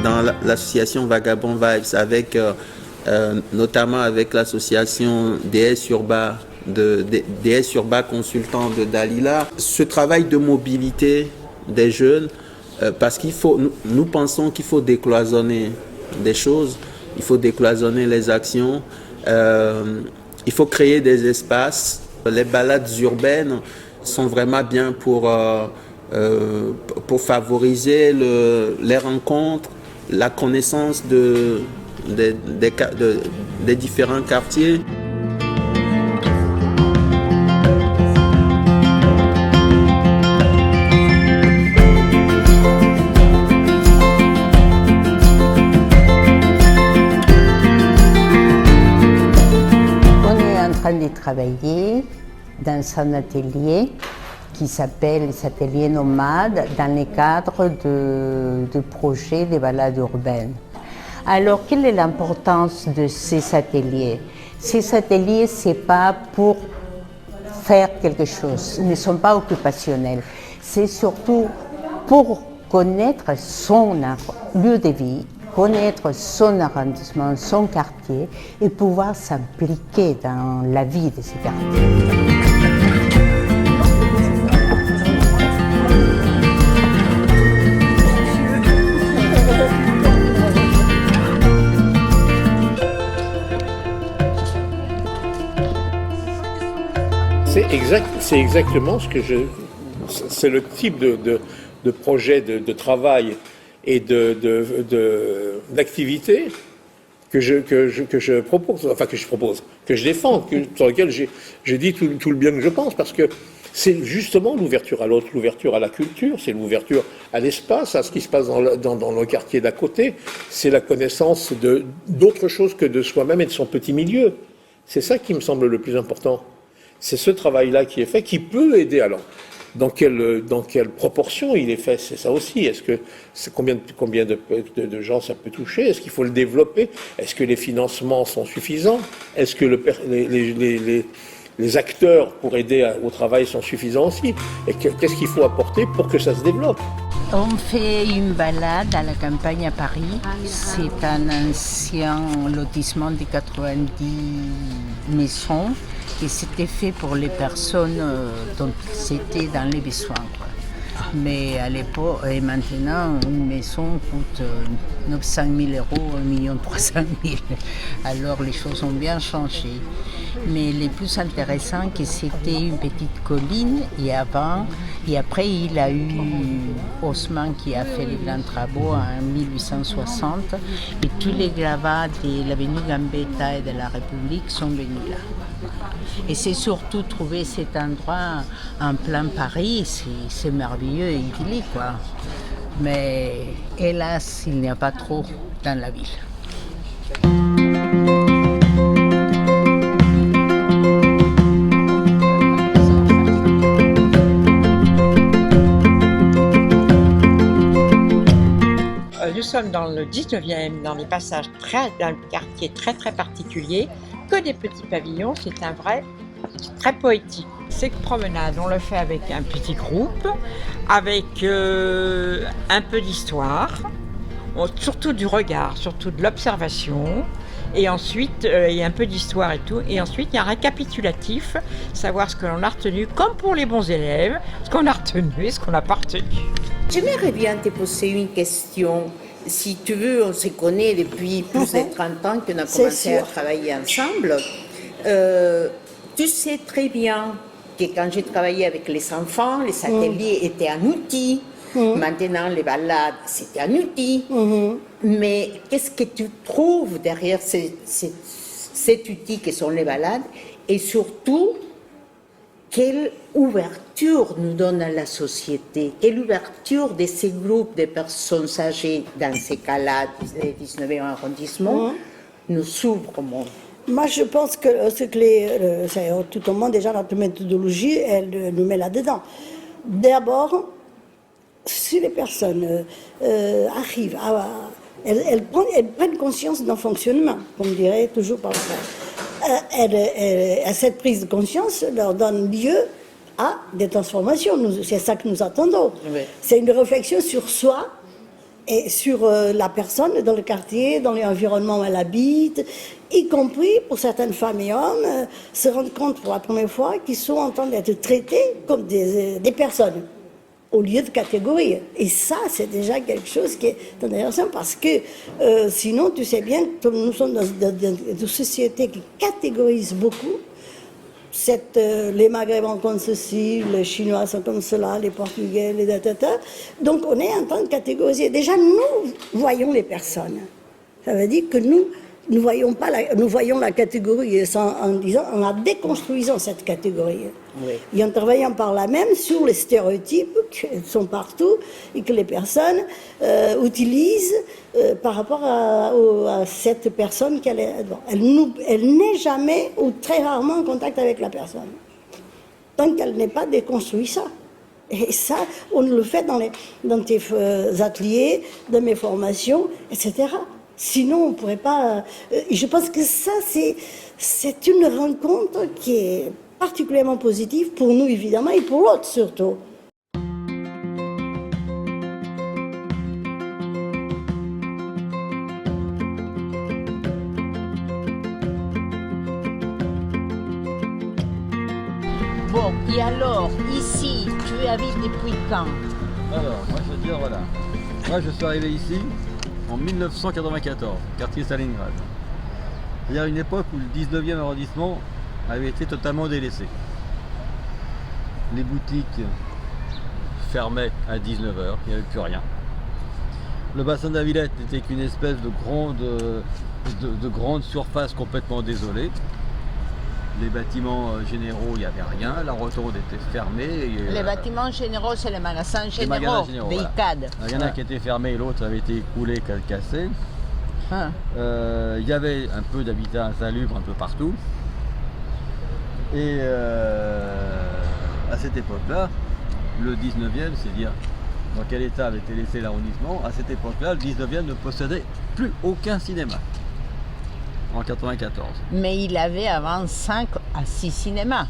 dans l'association Vagabond Vibes, avec, notamment avec l'association DS Urba, DS Urba Consultant de Dalila. Ce travail de mobilité des jeunes, parce qu'il faut, nous pensons qu'il faut décloisonner des choses, il faut décloisonner les actions, il faut créer des espaces. Les balades urbaines sont vraiment bien pour favoriser les rencontres, la connaissance des différents quartiers. De travailler dans un atelier qui s'appelle les ateliers nomades dans le cadre de projets de balades urbaines. Alors, quelle est l'importance de ces ateliers? Ces ateliers, ce n'est pas pour faire quelque chose, ils ne sont pas occupationnels. C'est surtout pour connaître son lieu de vie, connaître son arrondissement, son quartier et pouvoir s'impliquer dans la vie de ces quartiers. C'est exactement ce que c'est le type de projet de travail et d'activité que je propose, que je défends, sur lequel j'ai dit tout le bien que je pense, parce que c'est justement l'ouverture à l'autre, l'ouverture à la culture, c'est l'ouverture à l'espace, à ce qui se passe dans le quartier d'à côté, c'est la connaissance d'autre chose que de soi-même et de son petit milieu. C'est ça qui me semble le plus important. C'est ce travail-là qui est fait, qui peut aider. Alors, dans quelle proportion il est fait, c'est ça aussi. Est-ce que combien de gens ça peut toucher? Est-ce qu'il faut le développer? Est-ce que les financements sont suffisants? Est-ce que les acteurs pour aider au travail sont suffisants aussi? Et qu'est-ce qu'il faut apporter pour que ça se développe? On fait une balade à la campagne à Paris. C'est un ancien lotissement de 90 maisons et c'était fait pour les personnes dont c'était dans les besoins. Mais à l'époque, et maintenant, une maison coûte 900 000 euros, 1 300 000. Alors les choses ont bien changé. Mais le plus intéressant, que c'était une petite colline et après il a eu Haussmann qui a fait les grands travaux en 1860 et tous les gravats de l'avenue Gambetta et de la République sont venus là. Et c'est surtout trouver cet endroit en plein Paris, c'est merveilleux et idyllique, quoi. Mais hélas, il n'y a pas trop dans la ville. Nous sommes dans le 19e, dans les passages dans le quartier très particulier, que des petits pavillons, c'est très poétique. Cette promenade, on le fait avec un petit groupe, avec un peu d'histoire, surtout du regard, surtout de l'observation, et ensuite il y a un peu d'histoire et tout, et ensuite il y a un récapitulatif, savoir ce que l'on a retenu, comme pour les bons élèves, ce qu'on a retenu et ce qu'on n'a pas retenu. J'aimerais bien te poser une question. Si tu veux, on se connaît depuis plus de 30 ans qu'on a commencé à travailler ensemble. Tu sais très bien que quand j'ai travaillé avec les enfants, les ateliers étaient un outil. Maintenant, les balades, c'était un outil. Mais qu'est-ce que tu trouves derrière cet outil que sont les balades? Et surtout, quelle ouverture nous donne à la société? Quelle ouverture de ces groupes de personnes âgées, dans ces cas-là, du 19e arrondissement, nous ouvre au monde? Moi, je pense que tout le monde, déjà, notre méthodologie, elle nous met là-dedans. D'abord, si les personnes arrivent elles prennent conscience d'un fonctionnement, comme dirait toujours par cette prise de conscience leur donne lieu à des transformations. C'est ça que nous attendons. Oui. C'est une réflexion sur soi et sur la personne dans le quartier, dans l'environnement où elle habite, y compris pour certaines femmes et hommes, se rendre compte pour la première fois qu'ils sont en train d'être traités comme des personnes, au lieu de catégories. Et ça, c'est déjà quelque chose qui est intéressant, parce que sinon, tu sais bien que nous sommes dans une société qui catégorise beaucoup. Les Maghrébins comme ceci, les Chinois sont comme cela, les Portugais, les tatata. Donc on est en train de catégoriser. Déjà, nous voyons les personnes. Ça veut dire que nous voyons la catégorie en disant, en la déconstruisant cette catégorie. Oui. Et en travaillant par là même sur les stéréotypes qui sont partout et que les personnes utilisent par rapport à cette personne qu'elle est. Bon, elle n'est jamais ou très rarement en contact avec la personne, tant qu'elle n'est pas déconstruit ça. Et ça, on le fait dans tes ateliers, dans mes formations, etc. Sinon, on ne pourrait pas... je pense que ça, c'est une rencontre qui est particulièrement positive pour nous, évidemment, et pour l'autre, surtout. Bon, et alors, ici, tu habites depuis quand? Alors, moi, je veux dire, voilà. Moi, je suis arrivé ici en 1994, quartier Stalingrad. C'est-à-dire une époque où le 19e arrondissement avait été totalement délaissé. Les boutiques fermaient à 19h, il n'y avait plus rien. Le bassin de la Villette n'était qu'une espèce de grande surface complètement désolée. Les bâtiments généraux, il n'y avait rien. La rotonde était fermée. Les bâtiments généraux, c'est les magasins généraux, des voilà. ICAD. Il y en a qui étaient fermés et l'autre avait été écoulé, cassé. Il y avait un peu d'habitat insalubre un peu partout. Et à cette époque-là, le 19e, c'est dire dans quel état avait été laissé l'arrondissement, à cette époque-là, le 19e ne possédait plus aucun cinéma. En 94. Mais il avait avant 5 à 6 cinémas.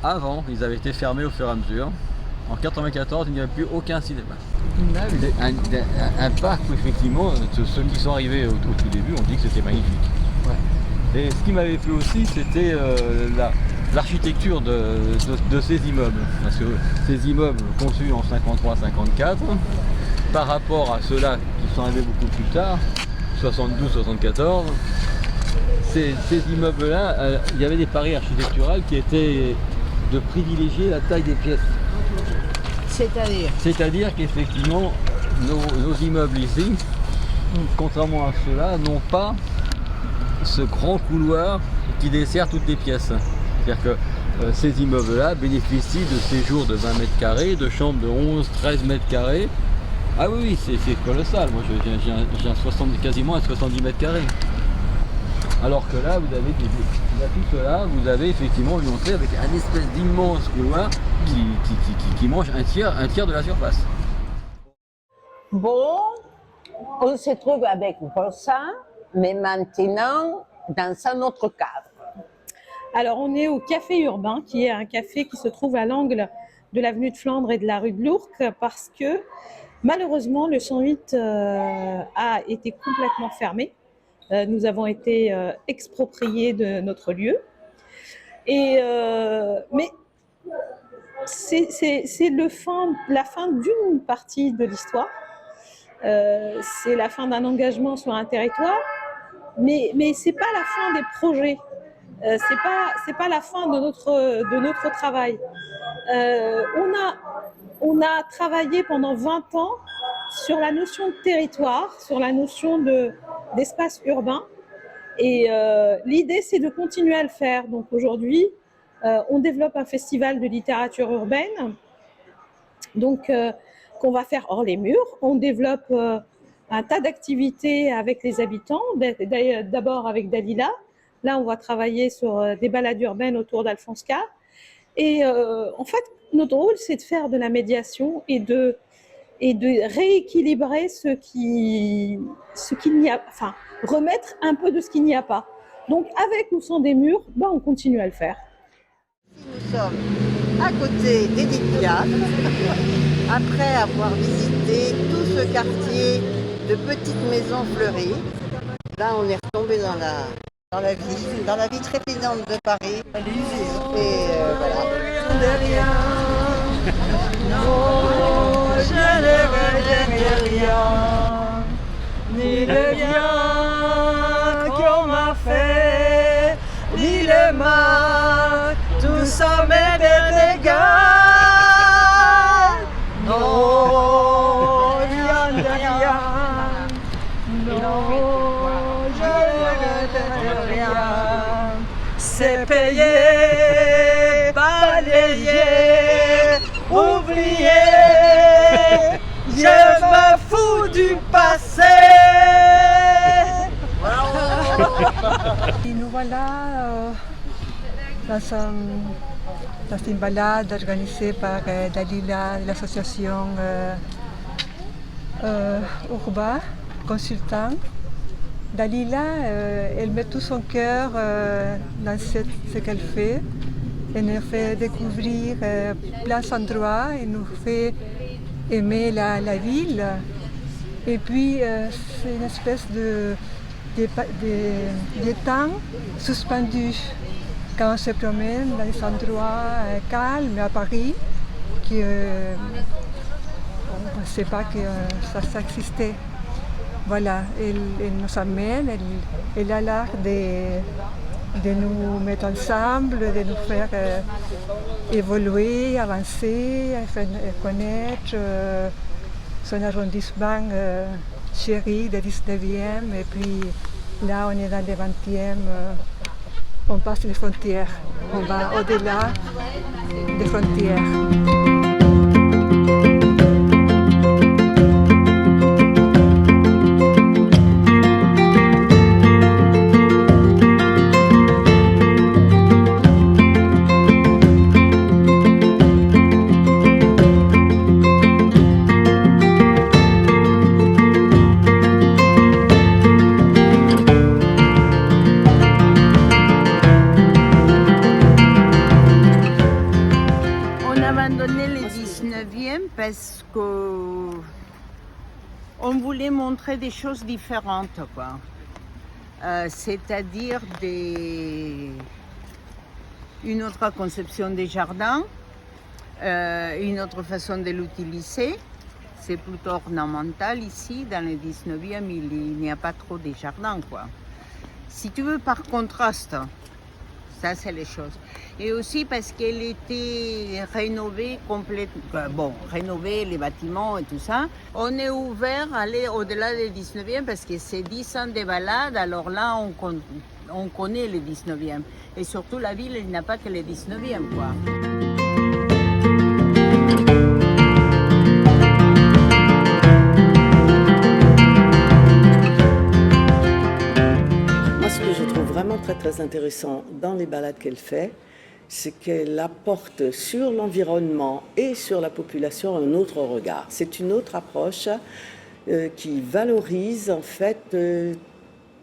Avant, ils avaient été fermés au fur et à mesure. En 94, il n'y avait plus aucun cinéma. Un parc où effectivement, ceux qui sont arrivés au tout début ont dit que c'était magnifique. Ouais. Et ce qui m'avait plu aussi, c'était l'architecture de ces immeubles. Parce que ces immeubles conçus en 53-54, par rapport à ceux-là qui sont arrivés beaucoup plus tard, 72-74, ces immeubles-là, il y avait des paris architecturaux qui étaient de privilégier la taille des pièces. C'est-à-dire qu'effectivement, nos immeubles ici, contrairement à ceux-là, n'ont pas ce grand couloir qui dessert toutes les pièces. C'est-à-dire que ces immeubles-là bénéficient de séjours de 20 mètres carrés, de chambres de 11-13 mètres carrés. Ah oui, c'est colossal. Moi, j'ai quasiment un 70 mètres carrés. Alors que là, vous avez tout cela, vous avez effectivement une entrée avec un espèce d'immense couloir qui mange un tiers de la surface. Bon, on se trouve avec Rosa, mais maintenant dans un autre cadre. Alors, on est au Café Urbain, qui est un café qui se trouve à l'angle de l'avenue de Flandre et de la rue de l'Ourcq, parce que malheureusement, le 108 a été complètement fermé. Nous avons été expropriés de notre lieu. Mais c'est la fin d'une partie de l'histoire. C'est la fin d'un engagement sur un territoire, mais ce n'est pas la fin des projets. C'est pas la fin de notre travail. On a travaillé pendant 20 ans sur la notion de territoire, sur la notion d'espace urbain. Et l'idée, c'est de continuer à le faire. Donc aujourd'hui, on développe un festival de littérature urbaine, donc qu'on va faire hors les murs. On développe un tas d'activités avec les habitants, d'abord avec Dalila. Là, on va travailler sur des balades urbaines autour d'Alfonska. Et en fait, notre rôle, c'est de faire de la médiation et de rééquilibrer ce qu'il n'y a, enfin, remettre un peu de ce qu'il n'y a pas. Donc, avec ou sans des murs, on continue à le faire. Nous sommes à côté d'Edith Piaf, après avoir visité tout ce quartier de petites maisons fleuries, là on est retombé dans la vie trépidante de Paris. Et voilà. Non, je ne regrette rien, ni le bien qu'on m'a fait, ni le mal, tout ça m'est des dégâts. Non, rien de rien, non, je ne regrette rien, c'est payé, balayé, oublié, je me fous du passé. Et nous voilà dans une balade organisée par Dalila de l'association Urba Consultant. Dalila, elle met tout son cœur dans ce qu'elle fait. Elle nous fait découvrir plein d'endroits, elle nous fait aimer la ville. Et puis, c'est une espèce de temps suspendu quand on se promène dans des endroits calmes à Paris, qu'on ne sait pas que ça existait. Voilà, elle nous amène, elle a l'art de nous mettre ensemble, de nous faire évoluer, avancer, faire connaître son arrondissement chéri du 19e. Et puis là, on est dans le 20e, on passe les frontières, on va au-delà des frontières. Parce qu'on voulait montrer des choses différentes, quoi. C'est-à-dire une autre conception des jardins, une autre façon de l'utiliser. C'est plutôt ornemental ici, dans le 19e, il n'y a pas trop de jardins, quoi. Si tu veux, par contraste, ça c'est les choses. Et aussi parce qu'elle était rénovée complètement, rénover les bâtiments et tout ça. On est ouvert à aller au-delà du 19e parce que c'est 10 ans de balade, alors là on connaît le 19e. Et surtout la ville, elle n'a pas que le 19e, quoi. Moi, ce que je trouve vraiment très très intéressant dans les balades qu'elle fait, c'est qu'elle apporte sur l'environnement et sur la population un autre regard. C'est une autre approche qui valorise en fait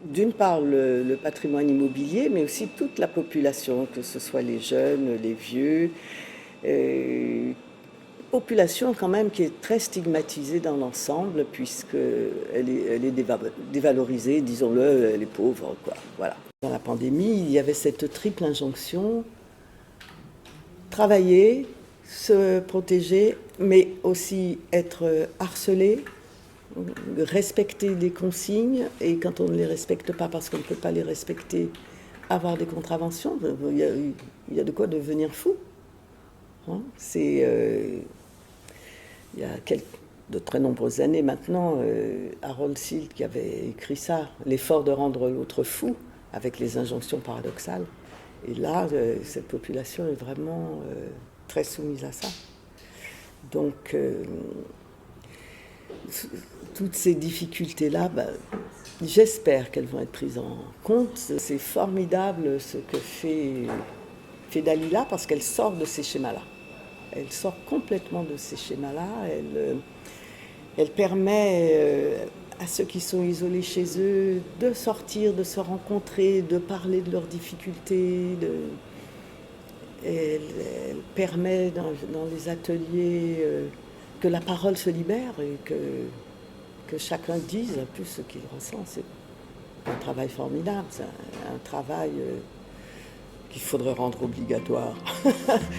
d'une part le patrimoine immobilier, mais aussi toute la population, que ce soit les jeunes, les vieux. Population quand même qui est très stigmatisée dans l'ensemble, puisqu'elle est dévalorisée, disons-le, les pauvres, quoi. Voilà. Dans la pandémie, il y avait cette triple injonction: travailler, se protéger, mais aussi être harcelé, respecter des consignes, et quand on ne les respecte pas parce qu'on ne peut pas les respecter, avoir des contraventions. Il y a de quoi devenir fou. Hein, il y a de très nombreuses années maintenant, Harold Seale qui avait écrit ça, l'effort de rendre l'autre fou, avec les injonctions paradoxales. Et là, cette population est vraiment très soumise à ça. Donc, toutes ces difficultés-là, j'espère qu'elles vont être prises en compte. C'est formidable ce que fait Dalila, parce qu'elle sort de ces schémas-là. Elle sort complètement de ces schémas-là. Elle permet à ceux qui sont isolés chez eux de sortir, de se rencontrer, de parler de leurs difficultés. Elle permet dans les ateliers que la parole se libère et que chacun dise un peu ce qu'il ressent. C'est un travail formidable, c'est un travail qu'il faudrait rendre obligatoire.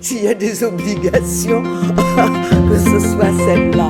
S'il y a des obligations, que ce soit celle-là.